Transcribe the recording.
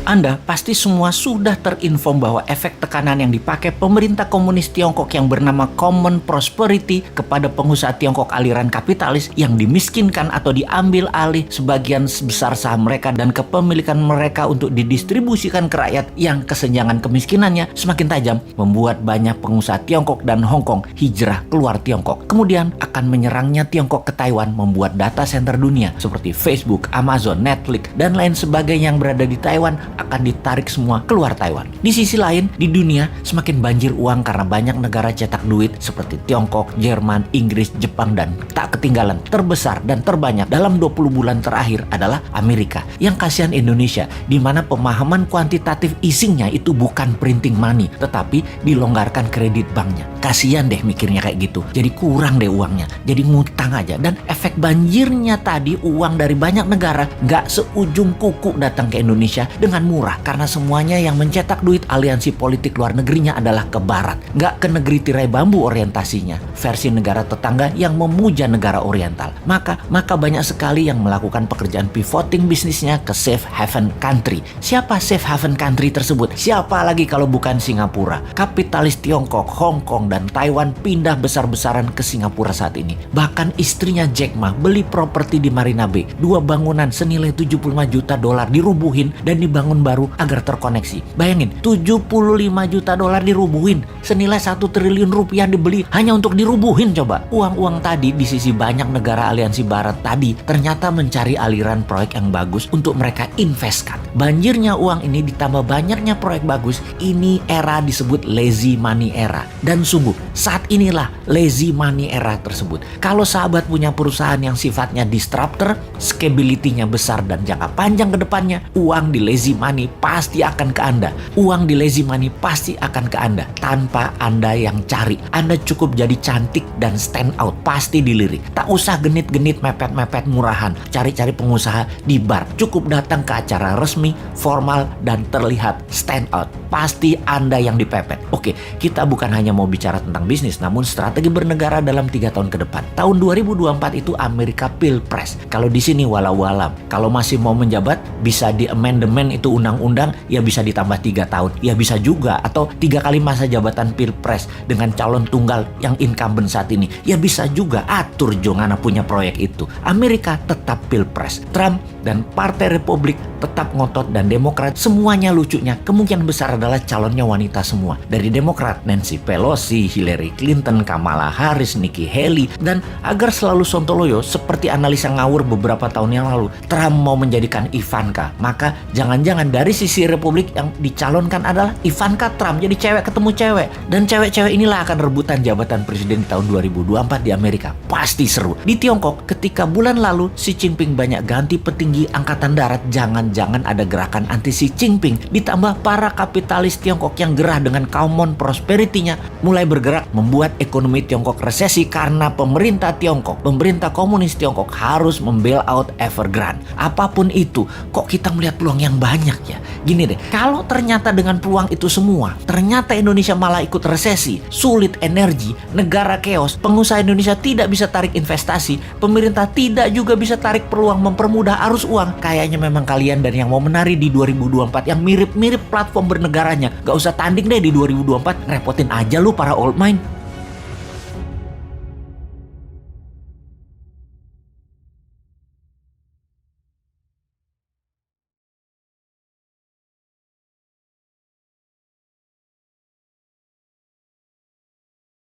Anda pasti semua sudah terinform bahwa efek tekanan yang dipakai pemerintah komunis Tiongkok yang bernama Common Prosperity kepada pengusaha Tiongkok aliran kapitalis yang dimiskinkan atau diambil alih sebagian besar saham mereka dan kepemilikan mereka untuk didistribusikan ke rakyat yang kesenjangan kemiskinannya semakin tajam, membuat banyak pengusaha Tiongkok dan Hong Kong hijrah keluar Tiongkok. Kemudian akan menyerangnya Tiongkok ke Taiwan, membuat data center dunia seperti Facebook, Amazon, Netflix, dan lain sebagainya yang berada di Taiwan akan ditarik semua keluar Taiwan. Di sisi lain, di dunia semakin banjir uang karena banyak negara cetak duit seperti Tiongkok, Jerman, Inggris, Jepang, dan tak ketinggalan terbesar dan terbanyak dalam 20 bulan terakhir adalah Amerika. Yang kasihan Indonesia, di mana pemahaman kuantitatif easingnya itu bukan printing money, tetapi dilonggarkan kredit banknya. Kasihan deh mikirnya kayak gitu. Jadi kurang deh uangnya, jadi ngutang aja. Dan efek banjirnya tadi, uang dari banyak negara nggak seujung kuku datang ke Indonesia dengan murah, karena semuanya yang mencetak duit aliansi politik luar negerinya adalah ke barat, nggak ke negeri tirai bambu orientasinya, versi negara tetangga yang memuja negara oriental. Maka banyak sekali yang melakukan pekerjaan pivoting bisnisnya ke safe haven country. Siapa safe haven country tersebut? Siapa lagi kalau bukan Singapura? Kapitalis Tiongkok, Hong Kong, dan Taiwan pindah besar-besaran ke Singapura saat ini. Bahkan istrinya Jack Ma beli properti di Marina Bay, 2 bangunan senilai $75 juta dirubuhin dan dibangun baru agar terkoneksi. Bayangin, $75 juta dirubuhin, senilai 1 triliun rupiah dibeli hanya untuk dirubuhin. Coba, uang-uang tadi di sisi banyak negara aliansi barat tadi ternyata mencari aliran proyek yang bagus untuk mereka investkan. Banjirnya uang ini ditambah banyaknya proyek bagus, ini era disebut lazy money era. Dan sungguh, saat inilah lazy money era tersebut. Kalau sahabat punya perusahaan yang sifatnya disruptor, scalability-nya besar dan jangka panjang ke depannya, uang di lazy money pasti akan ke Anda. Uang di lazy money pasti akan ke Anda tanpa Anda yang cari. Anda cukup jadi cantik dan stand out, pasti dilirik. Tak usah genit-genit mepet-mepet murahan, cari-cari pengusaha di bar. Cukup datang ke acara resmi, formal, dan terlihat stand out. Pasti Anda yang dipepet. Oke, kita bukan hanya mau bicara tentang bisnis, namun strategi bernegara dalam 3 tahun ke depan. Tahun 2024 itu Amerika Pilpres. Kalau di sini walau-walam, kalau masih mau menjabat, bisa di amendement itu undang-undang, ya bisa ditambah 3 tahun. Ya bisa juga, atau 3 kali masa jabatan Pilpres dengan calon tunggal yang incumbent saat ini. Ya bisa juga, atur Jongana punya proyek itu. Amerika tetap Pilpres. Trump dan Partai Republik tetap ngotot, dan Demokrat semuanya lucunya kemungkinan besar adalah calonnya wanita semua. Dari Demokrat, Nancy Pelosi, Hillary Clinton, Kamala Harris, Nikki Haley. Dan agar selalu sontoloyo seperti analisa ngawur beberapa tahun yang lalu, Trump mau menjadikan Ivanka. Maka jangan-jangan dari sisi Republik yang dicalonkan adalah Ivanka Trump, jadi cewek ketemu cewek. Dan cewek-cewek inilah akan rebutan jabatan presiden di tahun 2024 di Amerika. Pasti seru. Di Tiongkok, ketika bulan lalu Xi Jinping banyak ganti petinggi angkatan darat, jangan-jangan ada gerakan anti Xi Jinping. Ditambah para kapitalis Tiongkok yang gerah dengan Common Prosperity-nya mulai bergerak, membuat ekonomi Tiongkok resesi karena pemerintah Tiongkok, pemerintah komunis Tiongkok harus membail out Evergrande. Apapun itu, kok kita melihat peluang yang banyak ya? Gini deh, kalau ternyata dengan peluang itu semua, ternyata Indonesia malah ikut resesi, sulit energi, negara chaos, pengusaha Indonesia tidak bisa tarik investasi, pemerintah tidak juga bisa tarik peluang mempermudah arus uang, kayaknya memang kalian dan yang mau menari di 2024 yang mirip-mirip platform bernegaranya, gak usah tanding deh di 2024, repotin aja lu para old mind.